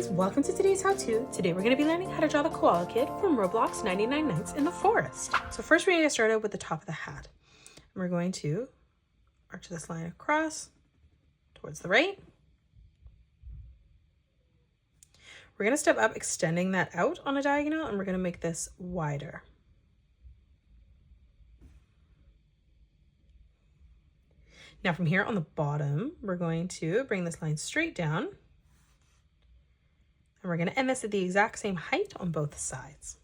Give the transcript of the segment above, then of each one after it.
friends, welcome to today's how-to. Today we're going to be learning how to draw the koala kid from Roblox 99 Nights in the Forest. So first we're going to get started with the top of the hat. And we're going to arch this line across towards the right. We're going to step up, extending that out on a diagonal, and we're going to make this wider. Now from here on the bottom, we're going to bring this line straight down. And we're going to end this at the exact same height on both sides.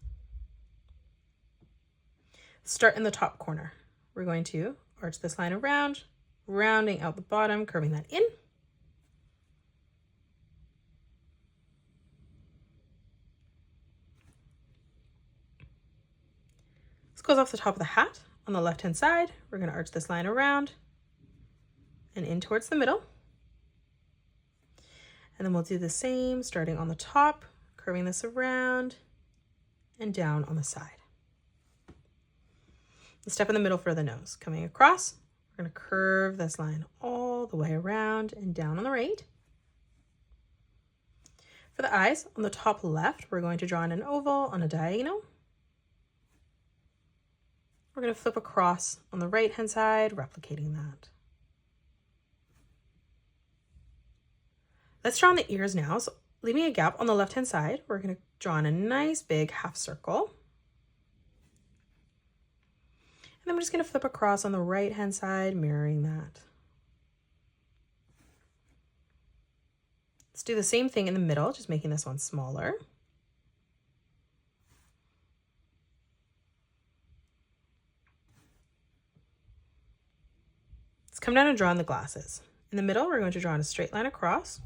Start in the top corner. We're going to arch this line around, rounding out the bottom, curving that in. This goes off the top of the hat. On the left-hand side, we're going to arch this line around and in towards the middle. And then we'll do the same, starting on the top, curving this around and down on the side. The step in the middle for the nose. Coming across, we're going to curve this line all the way around and down on the right. For the eyes, on the top left, we're going to draw in an oval on a diagonal. We're going to flip across on the right-hand side, replicating that. Let's draw on the ears now. So leaving a gap on the left-hand side, we're going to draw in a nice big half circle. And then we're just going to flip across on the right-hand side, mirroring that. Let's do the same thing in the middle, just making this one smaller. Let's come down and draw in the glasses. In the middle, we're going to draw in a straight line across.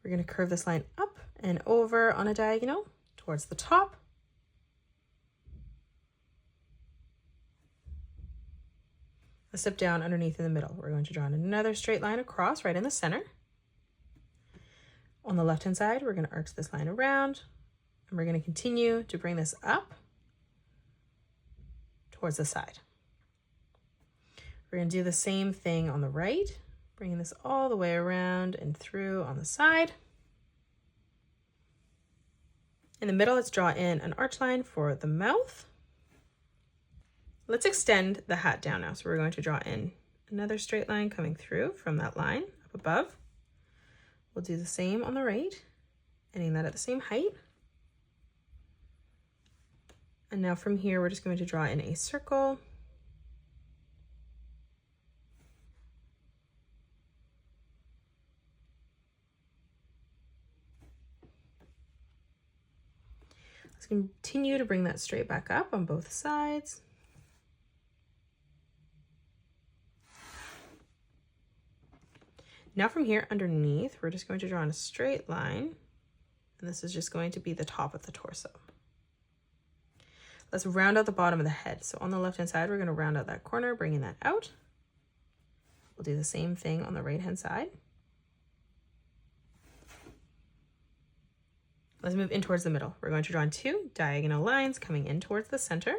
We're going to curve this line up and over on a diagonal towards the top. A step down underneath in the middle. We're going to draw in another straight line across right in the center. On the left-hand side, we're going to arch this line around, and we're going to continue to bring this up towards the side. We're going to do the same thing on the right, bringing this all the way around and through on the side. In the middle, let's draw in an arch line for the mouth. Let's extend the hat down now. So we're going to draw in another straight line coming through from that line up above. We'll do the same on the right, ending that at the same height. And now from here, we're just going to draw in a circle. Let's continue to bring that straight back up on both sides. Now from here underneath, we're just going to draw in a straight line, and this is just going to be the top of the torso. Let's round out the bottom of the head. So on the left-hand side, we're going to round out that corner, bringing that out. We'll do the same thing on the right-hand side. Let's move in towards the middle. We're going to draw in two diagonal lines coming in towards the center.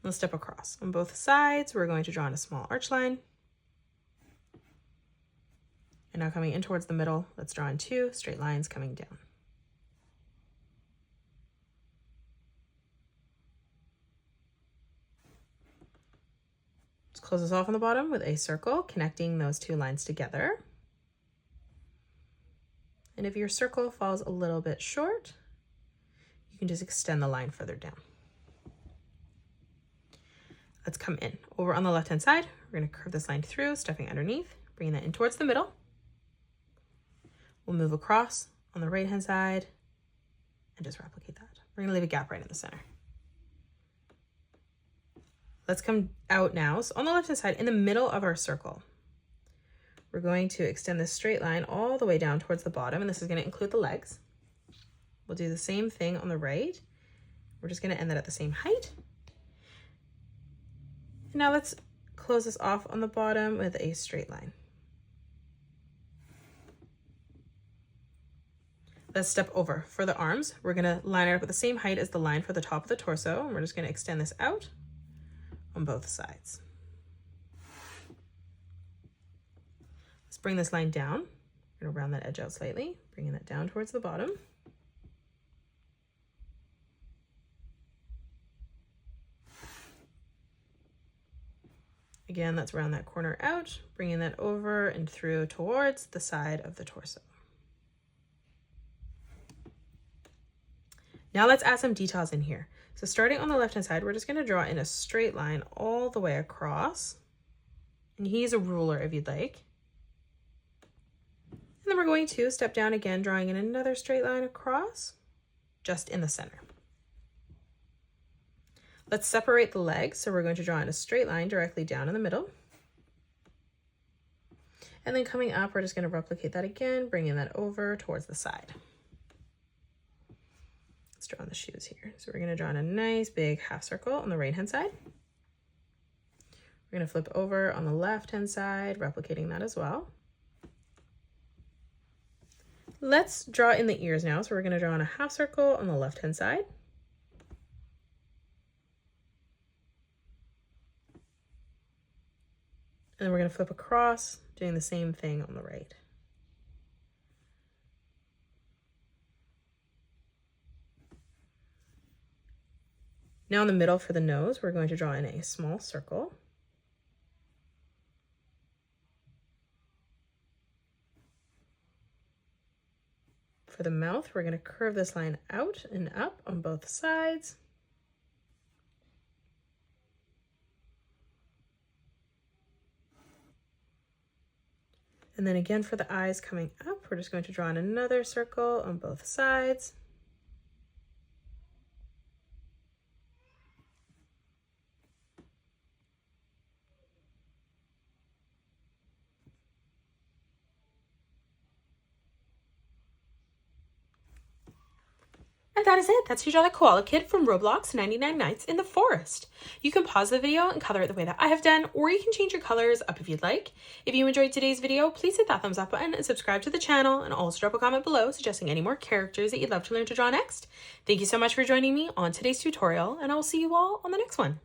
Let's step across. On both sides, we're going to draw in a small arch line. And now coming in towards the middle, let's draw in two straight lines coming down. Let's close this off on the bottom with a circle, connecting those two lines together. And if your circle falls a little bit short, you can just extend the line further down. Let's come in. Over on the left-hand side, we're going to curve this line through, stepping underneath, bringing that in towards the middle. We'll move across on the right-hand side and just replicate that. We're going to leave a gap right in the center. Let's come out now. So on the left-hand side, in the middle of our circle, we're going to extend this straight line all the way down towards the bottom, and this is going to include the legs. We'll do the same thing on the right. We're just going to end that at the same height. And now let's close this off on the bottom with a straight line. Let's step over. For the arms, we're going to line it up at the same height as the line for the top of the torso, and we're just going to extend this out on both sides. Let's bring this line down. We're going to round that edge out slightly, bringing that down towards the bottom. Again, let's round that corner out, bringing that over and through towards the side of the torso. Now let's add some details in here. So starting on the left-hand side, we're just going to draw in a straight line all the way across. And you can use a ruler if you'd like. And then we're going to step down again, drawing in another straight line across, just in the center. Let's separate the legs. So we're going to draw in a straight line directly down in the middle. And then coming up, we're just going to replicate that again, bringing that over towards the side. Let's draw on the shoes here. So we're going to draw in a nice big half circle on the right-hand side. We're going to flip over on the left-hand side, replicating that as well. Let's draw in the ears now. So we're going to draw in a half circle on the left-hand side. And then we're going to flip across, doing the same thing on the right. Now in the middle for the nose, we're going to draw in a small circle. For the mouth, we're going to curve this line out and up on both sides. And then again for the eyes coming up, we're just going to draw in another circle on both sides. And that is it. That's how you draw the koala kid from Roblox 99 Nights in the Forest. You can pause the video and color it the way that I have done, or you can change your colors up if you'd like. If you enjoyed today's video, please hit that thumbs up button and subscribe to the channel, and also drop a comment below suggesting any more characters that you'd love to learn to draw next. Thank you so much for joining me on today's tutorial, and I will see you all on the next one.